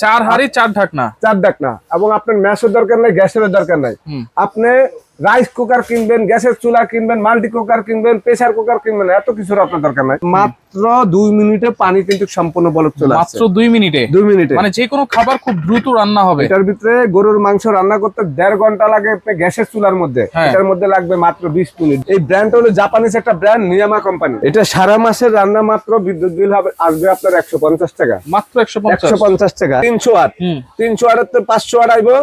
চার হাঁড়ি চার ঢাকনা। চার ঢাকনা এবং আপনার ম্যাশের দরকার নাই, গ্যাসের দরকার নাই। আপনি রাইস কুকার কিনবেন, গ্যাসের চুলা কিনবেন, মাল্টি কুকার কিনবেন, প্রেসার কুকার কিনবেন, এত কিছুর আপনার দরকার নাই। মাত্র 2 মিনিটে পানি কিন্তু সম্পূর্ণ বলক চলে আসছে। মাত্র 2 মিনিটে? 2 মিনিটে মানে যে কোনো খাবার খুব দ্রুত রান্না হবে। এটার ভিতরে গরুর মাংস রান্না করতে 1.5 ঘন্টা লাগে গ্যাসের চুলার মধ্যে, এটার মধ্যে লাগবে মাত্র 20 মিনিট। এই ব্র্যান্ড হলো জাপানিজ একটা ব্র্যান্ড, নিয়ামা কোম্পানি। এটা সারা মাসের রান্না মাত্র বিদ্যুৎ বিল হবে আসবে আপনার 150 টাকা। মাত্র 150 টাকা। 300 ওয়াট, 300 ওয়াটের তো 500 ওয়াট আইবো,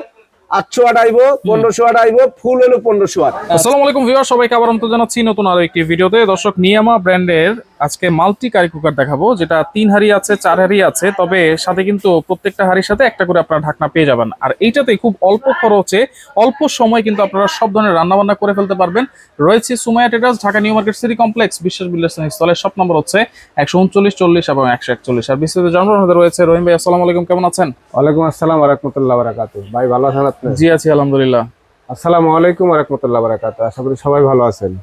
800 ওয়াট আইবো, 1500 ওয়াট আইবো, ফুল হলো 1500 ওয়াট। আসসালামু আলাইকুম ভিউয়ার, সবাইকে আবার আমন্ত্রণ জানাচ্ছি নতুন আরো একটি ভিডিওতে। দর্শক, নিয়ামা ব্র্যান্ডের আজকে মাল্টি কারি কুকার দেখাবো, যেটা 3 হাঁড়ি আছে, 4 হাঁড়ি আছে, তবে সাথে কিন্তু প্রত্যেকটা হাঁড়ির সাথে একটা করে আপনারা ঢাকনা পেয়ে যাবেন। আর এইটাতে খুব অল্প খরচে অল্প সময় কিন্তু আপনারা সব ধরনের রান্না বান্না করে ফেলতে পারবেন। রয়েছে Sumaiya traders, Dhaka new market city complex, বিশ্বাস বিল্ডার্স স্থলের শপ নম্বর হচ্ছে 139, 40 এবং 141। আর বিস্তারিত জানানোর আমাদের রয়েছে রহিম ভাই। আসসালামু আলাইকুম, কেমন আছেন? ওয়ালাইকুম আসসালাম ওয়া রাহমাতুল্লাহি ওয়া বারাকাতুহু। ভাই ভালো আছেন আপনি? জি আছি আলহামদুলিল্লাহ। আসসালামু আলাইকুম ওয়া রাহমাতুল্লাহি ওয়া বারাকাতুহু। আশা করি সবাই ভালো আছেন।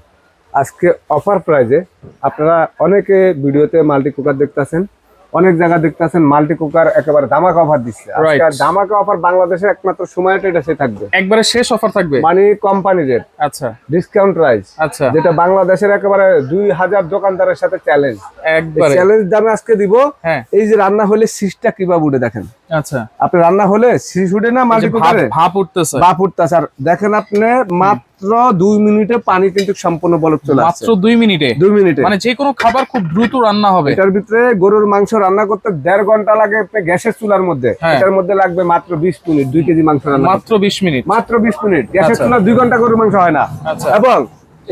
আজকে অফার প্রাইজে আপনারা অনেকে ভিডিওতে মাল্টি কুকার দেখতেছেন, অনেক জায়গা দেখতেছেন মাল্টি কুকার একেবারে ধামাকা অফার দিচ্ছে। আজকে ধামাকা অফার বাংলাদেশের একমাত্র সময় ট্রেডার্সে থাকবে, একবারে শেষ অফার থাকবে, মানে কোম্পানি রেট। আচ্ছা, ডিসকাউন্ট প্রাইস। আচ্ছা, যেটা বাংলাদেশের একেবারে 2000 দোকানদারের সাথে চ্যালেঞ্জ। একবারে চ্যালেঞ্জ দামে আজকে দিব। হ্যাঁ, এই যে রান্না হলে শীষটা কিভাবে উঠে দেখেন। আচ্ছা, আপনি রান্না হলে শীষ উঠে না মাল্টি কুকারে, ভাপ উঠতেছে, ভাপ উঠতেছে। আর দেখেন আপনি মাত্র 2 মিনিটে পানি কিন্তু সম্পূর্ণ বলক চলে আসছে। মাত্র 2 মিনিটে? 2 মিনিটে মানে যে কোনো খাবার খুব দ্রুত রান্না হবে। এটার ভিতরে গরুর মাংস রান্না করতে 1.5 ঘন্টা লাগে গ্যাসের চুলার মধ্যে, এটার মধ্যে লাগবে মাত্র 20 মিনিট। 2 কেজি মাংস রান্না মাত্র 20 মিনিট, মাত্র 20 মিনিট। গ্যাসের চুলা 2 ঘন্টা গরুর মাংস হয় না। এবং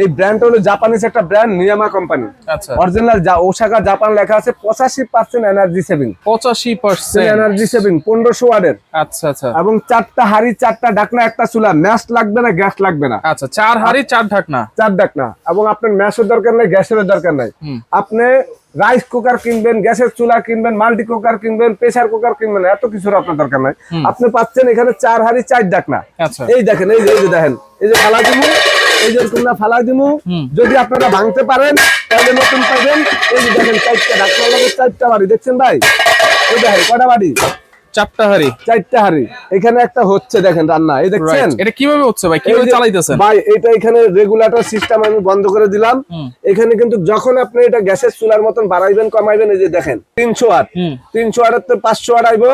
এই ব্র্যান্ড হলো জাপানিজ একটা ব্র্যান্ড, নিয়ামা কোম্পানি। আচ্ছা, অরিজিনাল ওসাকা জাপান লেখা আছে। 85% এনার্জি সেভিং, 85% এনার্জি সেভিং, 1500 ওয়াটের। আচ্ছা, আচ্ছা, এবং 4টা হাঁড়ি, 4টা ঢাকনা, একটা চুলা। ম্যাশ লাগবে না, গ্যাস লাগবে না। আচ্ছা, 4 হাঁড়ি 4 ঢাকনা, 4 ঢাকনা। এবং আপনার ম্যাশের দরকার নাই, গ্যাসের দরকার নাই। আপনি রাইস কুকার কিনবেন, গ্যাসের চুলা কিনবেন, মাল্টি কুকার কিনবেন, প্রেসার কুকার কিনবেন, এত কিছুর আপনার দরকার নাই। আপনি পাচ্ছেন এখানে 4 হাঁড়ি 4 ঢাকনা। আচ্ছা, এই দেখেন, এই যে দেখেন, এই যে ফালা দিমু, এই যে তোমরা ফালা দিমু। যদি আপনারা ভাঙতে পারেন তাহলে নতুন পাবেন। এই যে দেখেন 4টা ঢাকনা লাগে, 4টা বাড়ি। দেখছেন ভাই? এই দেখেন কটা বাড়ি? 4টা হাঁড়ি, 4টা হাঁড়ি। এখানে একটা হচ্ছে দেখেন রান্না, এই দেখছেন? এটা কিভাবে হচ্ছে ভাই, কিভাবে চালাইতেছেন ভাই? এটা এখানে রেগুলেটর সিস্টেম আমি বন্ধ করে দিলাম। এখানে কিন্তু যখন আপনি এটা গ্যাসের চুলার মতন বাড়াইবেন কমাইবেন, এই যে দেখেন 300 ওয়াট, 300 ওয়াটের তো 500 ওয়াট আইবো,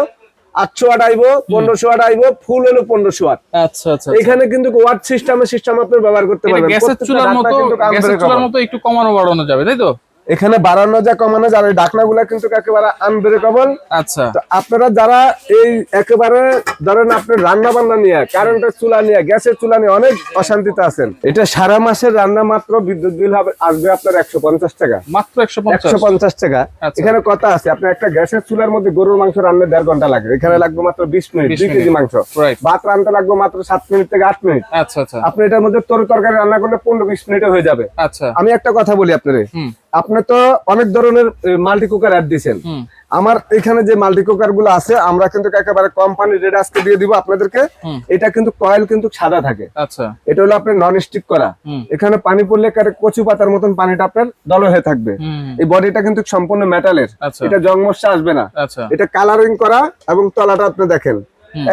800 ওয়াট আইবো, 1500 ওয়াট আইবো, ফুল হলো 1500 ওয়াট। আচ্ছা, আচ্ছা, এখানে কিন্তু ওয়াট সিস্টেম আপনি ব্যবহার করতে পারবেন। গ্যাসের চুলার মতো একটু কমানো বাড়ানো যাবে, তাই তো? এখানে বাড়ানো যায়, কমানো যায়। এই ঢাকনাগুলা কিন্তু একেবারে আনব্রেকেবল। আচ্ছা, তো আপনারা যারা এই একেবারে ধরেন আপনি রান্না বান্না নিয়ে, কারেন্টের চুলা নিয়ে, গ্যাসের চুলা নিয়ে অনেক অশান্তিতে আছেন, এটা সারা মাসের রান্না মাত্র বিদ্যুৎ বিল হবে আসবে আপনার 150 টাকা। মাত্র 150 টাকা। এখানে কথা আছে, আপনি একটা গ্যাসের চুলার মধ্যে গরুর মাংস রান্না 1.5 ঘন্টা লাগে, এখানে লাগবে মাত্র 20 মিনিট। 2 কেজি মাংস। ভাত রান্না লাগবে মাত্র 7 মিনিট থেকে 8 মিনিট। আচ্ছা, আচ্ছা, আপনি এটার মধ্যে তরকারি রান্না করলে 15-20 মিনিটে হয়ে যাবে। আচ্ছা, আমি একটা কথা বলি আপনারে, আপনি তো অনেক ধরনের মাল্টি কুকার অ্যাড দিয়েছেন। আমার এখানে যে মাল্টি কুকার গুলো আছে, আমরা কিন্তু একেবারে কোম্পানি রেট আজকে দিয়ে দিব আপনাদেরকে। এটা কিন্তু কয়েল কিন্তু সাদা থাকে। আচ্ছা, এটা হলো আপনার নন স্টিক করা। এখানে পানি পড়লে কচু পাতার মতন পানিটা আপনার দল হয়ে থাকবে। এই বডিটা কিন্তু সম্পূর্ণ মেটালের, এটা জংমশা আসবে না। এটা কালারিং করা এবং তলাটা আপনি দেখেন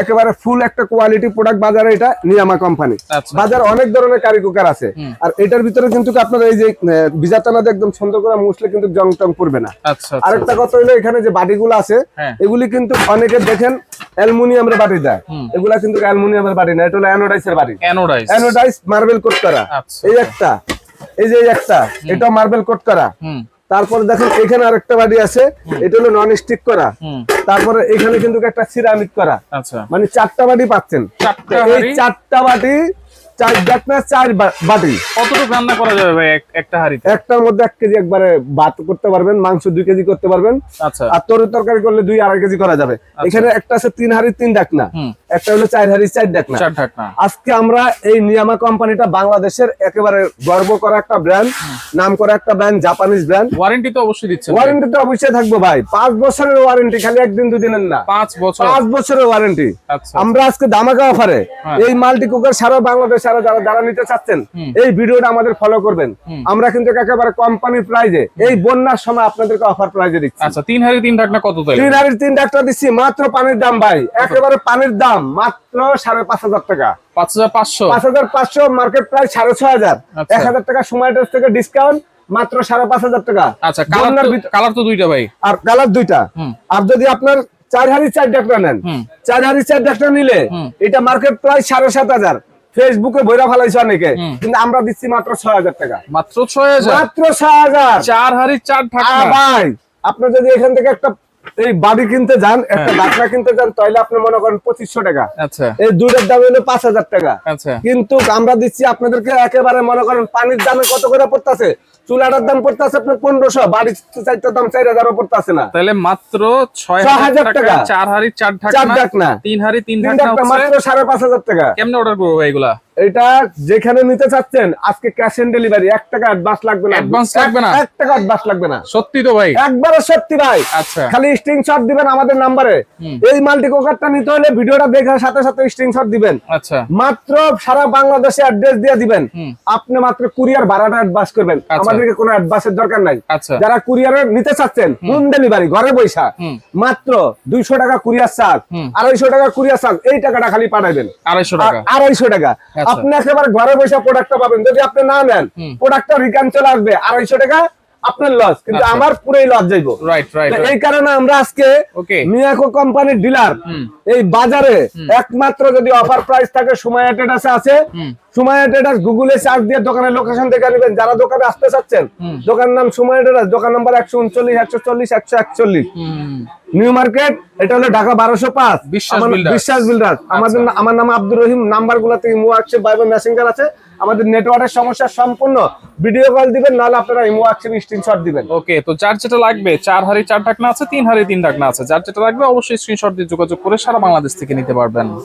একেবারে ফুল একটা কোয়ালিটি প্রোডাক্ট। বাজারে এটা নিয়ামা কোম্পানি। বাজারে অনেক ধরনের কারি কুকার আছে। আর এটার ভিতরে কিন্তু আপনার এই যে বিজাতানাতে একদম সুন্দর করে মুছলে কিন্তু জং টং পড়বে না। আরেকটা কথা হলো, এখানে যে বাটিগুলো আছে এগুলি কিন্তু অনেকে দেখেন অ্যালুমিনিয়ামের বাটি দেয়, এগুলা কিন্তু অ্যালুমিনিয়ামের বাটি না, এটা হলো অ্যানোডাইজের বাটি। অ্যানোডাইজ মার্বেল কোট করা। এই একটা, এই যে একটা, এটা মার্বেল কোট করা। তারপরে দেখেন এখানে আরেকটা বাটি আছে, এটা হলো নন স্টিক করা। তারপরে এখানে কিন্তু একটা সিরামিক করা। মানে 4টা বাটি পাচ্ছেন। এই 4টা বাটি 4 ঢাকনা 4 বাটি। কতটুকু রান্না করা যাবে ভাই একটা হাঁড়িতে? একটার মধ্যে 1 কেজি একবারে ভাত করতে পারবেন, মাংস 2 কেজি করতে পারবেন। আচ্ছা, আর তরকারি করলে 2-2.5 কেজি করা যাবে। এখানে একটা আছে 3 হাঁড়ি 3 ঢাকনা, একটা হলো 4 হাঁড়ি 4 ঢাকনা। আজকে আমরা এই নিয়ামা কোম্পানিটা বাংলাদেশের একেবারে গর্ব করা একটা ব্র্যান্ড, নাম করা একটা ব্র্যান্ড, জাপানিজ ব্র্যান্ড। ওয়ারেন্টি তো অবশ্যই দিচ্ছেন? ওয়ারেন্টি তো অবশ্যই থাকবে ভাই, 5 বছরের ওয়ারেন্টি, খালি 1 দিন 2 দিনের না, 5 বছরের ওয়ারেন্টি। আমরা আজকে ধামাকা অফারে এই মাল্টি কুকার সারা বাংলাদেশে ছাড়া যারা নিতে চাচ্ছেন এই ভিডিওটা আমাদের ফলো করবেন। আমরা কিন্তু একেবারে কোম্পানির প্রাইজে এই বন্যার সময় আপনাদেরকে অফার প্রাইজে দিচ্ছি। আচ্ছা 3 হাড়ি 3 ঢাকনা কত তাই? 3 হাড়ির 3 ঢাকনা দিচ্ছি মাত্র পানির দাম ভাই, একেবারে পানির দাম মাত্র 5,500 টাকা। 5500 5,500 মার্কেট প্রাইস 6,500। 1,000 টাকা সময় থেকে ডিসকাউন্ট মাত্র 5,500 টাকা। আচ্ছা কালার তো দুইটা ভাই, আর কালার দুইটা। আর যদি আপনার 4 হাড়ি 4 ঢাকনা নেন, 4 হাড়ি 4 ঢাকনা নিলে এটা মার্কেট প্রাইস 7,500। ফেসবুকে বইরা ফেলাইছে অনেকে, কিন্তু আমরা দিচ্ছি মাত্র 6,000 টাকা। মাত্র 6000, মাত্র 6,000। 4 হাড়ি 4 ঢাকনা ভাই আপনি যদি এখান থেকে একটা এই বাড়ি কিনতে যান, একটা ঢাকনা কিনতে যান, তাহলে আপনি মনে করেন 2500 টাকা। আচ্ছা এই দুইটার দাম হলো 5,000 টাকা। আচ্ছা কিন্তু আমরা দিচ্ছি আপনাদেরকে একেবারে মনে করেন পানির দামে কত করে পড়তেছে, চুলাটার দাম পড়তেছে আপনার 1500, বাড়ির চারটার দাম 4,000 পড়তেছে না, তাহলে মাত্র 6000 টাকা 4 হাড়ি 4 ঢাকনা, 3 হাড়ি 3 ঢাকনা মাত্র 5,500 টাকা। কেমনে অর্ডার করব ভাই এগুলা? এটা যেখানে নিতে চাচ্ছেন আজকে ক্যাশ অন ডেলিভারি, 1 টাকা অ্যাডভান্স লাগবে না। অ্যাডভান্স লাগবে না? 1 টাকা অ্যাডভান্স লাগবে না। সত্যি তো ভাই? একবারে সত্যি ভাই। আচ্ছা খালি স্ক্রিনশট দিবেন আমাদের নম্বরে। এই মাল্টি কুকারটা নিতে হলে ভিডিওটা দেখার সাথে সাথে স্ক্রিনশট দিবেন। আচ্ছা মাত্র সারা বাংলাদেশে অ্যাড্রেস দিয়ে দিবেন। আপনি মাত্র কুরিয়ার ভাড়াটা অ্যাডভান্স করবেন, আমাদেরকে কোনো অ্যাডভান্সের দরকার নাই। আচ্ছা যারা কুরিয়ারে নিতে চাচ্ছেন হোম ডেলিভারি ঘরে বৈশা, মাত্র 200 টাকা কুরিয়ার চার্জ, 250 টাকা কুরিয়ার চার্জ, এই টাকাটা খালি পাঠাবেন। 250 টাকা 250 টাকা আপনি একেবারে ঘরে বসে প্রোডাক্টটা পাবেন। যদি আপনি না নেন প্রোডাক্টটা রিটার্ন চলে আসবে, 250 টাকা আপনার লস, কিন্তু আমার পুরোই লস যাইবো। Right right. এই কারণে আমরা আজকে মিয়াকো কোম্পানির ডিলার এই বাজারে একমাত্র যদি অফার প্রাইস থাকে সুমাইয়া ট্রেডার্সে আছে। সুমাইয়া ট্রেডার্স গুগলে সার্চ দিয়ে দোকানের লোকেশন দেখে নেবেন। যারা দোকানে আসতে চাচ্ছেন, দোকানের নাম সুমাইয়া ট্রেডার্স, দোকান নাম্বার 139 140 141 নিউ মার্কেট। এটা হলো ঢাকা 1205 বিশ্বাস বিল্ডার্স। আমার নাম আব্দুর রহিম। নাম্বার গুলাতে ইমো হোয়াটসঅ্যাপ ভাইবার মেসেঞ্জার আছে। আমাদের নেটওয়ার্কের সমস্যা সম্পূর্ণ ভিডিও কল দিবেন, নাহলে আপনারা ইমো হোয়াটসঅ্যাপ স্ক্রিনশট দিবেন। ওকে, তো যার যেটা লাগবে, 4 হাড়ি 4 ঢাকনা আছে, 3 হাড়ি 3 ঢাকনা আছে, যার যেটা লাগবে অবশ্যই স্ক্রিনশট দিয়ে যোগাযোগ করে সারা বাংলাদেশ থেকে নিতে পারবেন।